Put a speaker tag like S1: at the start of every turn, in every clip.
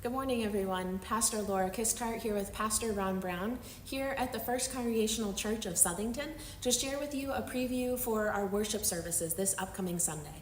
S1: Good morning, everyone. Pastor Laura Kistart here with Pastor Ron Brown here at the First Congregational Church of Southington to share with you a preview for our worship services this upcoming Sunday.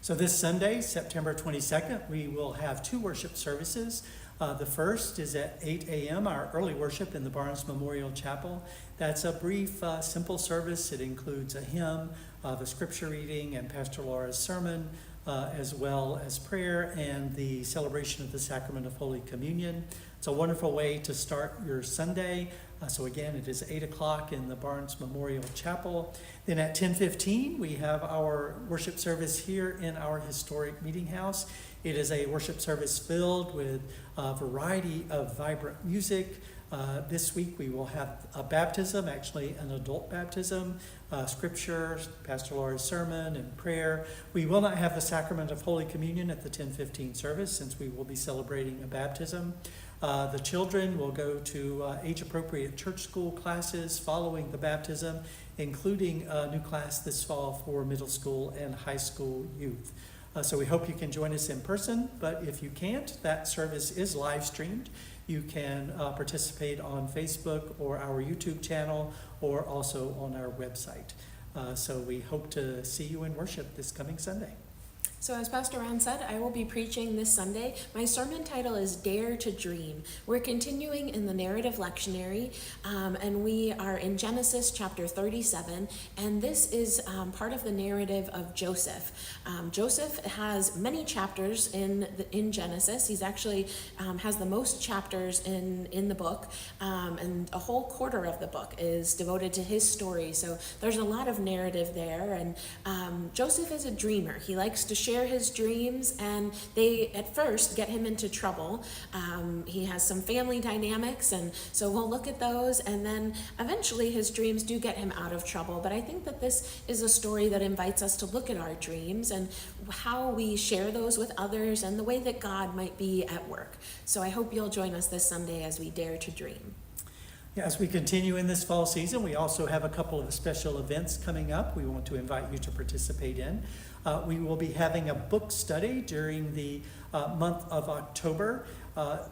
S2: So this Sunday, September 22nd, we will have two worship services. The first is at 8 a.m., our early worship in the Barnes Memorial Chapel. That's a brief, simple service. It includes a hymn, the scripture reading, and Pastor Laura's sermon, as well as prayer and the celebration of the Sacrament of Holy Communion. It's a wonderful way to start your Sunday. So again, it is 8 o'clock in the Barnes Memorial Chapel. Then at 10:15, we have our worship service here in our historic meeting house. It is a worship service filled with a variety of vibrant music. This week we will have a baptism, actually an adult baptism, scripture, Pastor Laura's sermon, and prayer. We will not have the Sacrament of Holy Communion at the 10:15 service since we will be celebrating a baptism. The children will go to age-appropriate church school classes following the baptism, including a new class this fall for middle school and high school youth. So we hope you can join us in person, but if you can't, that service is live streamed. You can participate on Facebook or our YouTube channel or also on our website. So we hope to see you in worship this coming Sunday.
S1: So as Pastor Ron said, I will be preaching this Sunday. My sermon title is Dare to Dream. We're continuing in the narrative lectionary, and we are in Genesis chapter 37, and this is part of the narrative of Joseph. Joseph has many chapters in Genesis. He's actually has the most chapters in the book, and a whole quarter of the book is devoted to his story. So there's a lot of narrative there, and Joseph is a dreamer. He likes to share his dreams, and they at first get him into trouble. He has some family dynamics, and so we'll look at those, and then eventually his dreams do get him out of trouble. But I think that this is a story that invites us to look at our dreams and how we share those with others and the way that God might be at work. So I hope you'll join us this Sunday as we dare to dream.
S2: Yeah, as we continue in this fall season, we also have a couple of special events coming up we want to invite you to participate in. We will be having a book study during the month of October.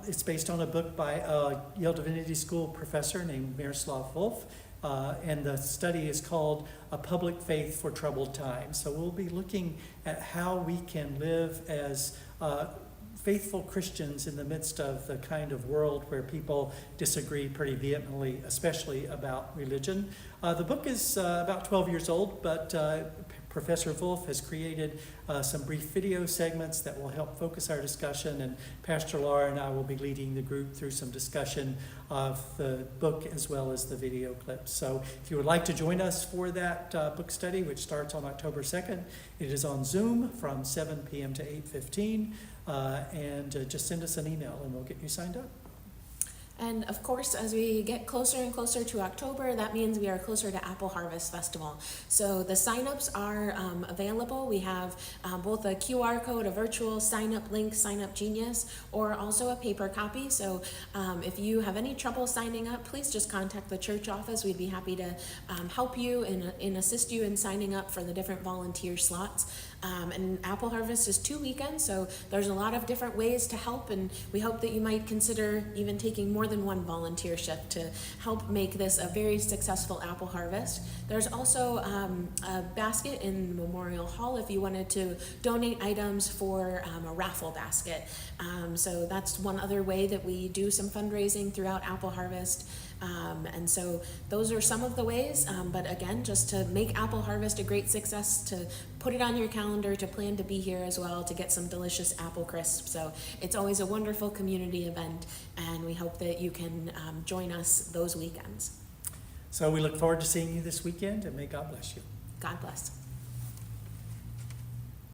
S2: It's based on a book by a Yale Divinity School professor named Miroslav Volf, and the study is called A Public Faith for Troubled Times. So we'll be looking at how we can live as faithful Christians in the midst of the kind of world where people disagree pretty vehemently, especially about religion. The book is about 12 years old, but Professor Wolf has created some brief video segments that will help focus our discussion, and Pastor Laura and I will be leading the group through some discussion of the book as well as the video clips. So if you would like to join us for that book study, which starts on October 2nd, it is on Zoom from 7 p.m. to 8:15, and just send us an email and we'll get you signed up.
S1: And of course, as we get closer and closer to October, that means we are closer to Apple Harvest Festival. So the signups are available. We have both a QR code, a virtual sign-up link, Sign Up Genius, or also a paper copy. So if you have any trouble signing up, please just contact the church office. We'd be happy to help you and assist you in signing up for the different volunteer slots. And Apple Harvest is 2 weekends, so there's a lot of different ways to help, and we hope that you might consider even taking more than one volunteer shift to help make this a very successful Apple Harvest. There's also a basket in Memorial Hall if you wanted to donate items for a raffle basket. So that's one other way that we do some fundraising throughout Apple Harvest. And so those are some of the ways, but again, just to make Apple Harvest a great success, to put it on your calendar, to plan to be here as well, to get some delicious apple crisp. So it's always a wonderful community event, and we hope that you can join us those weekends.
S2: So we look forward to seeing you this weekend, and may God bless you.
S1: God bless.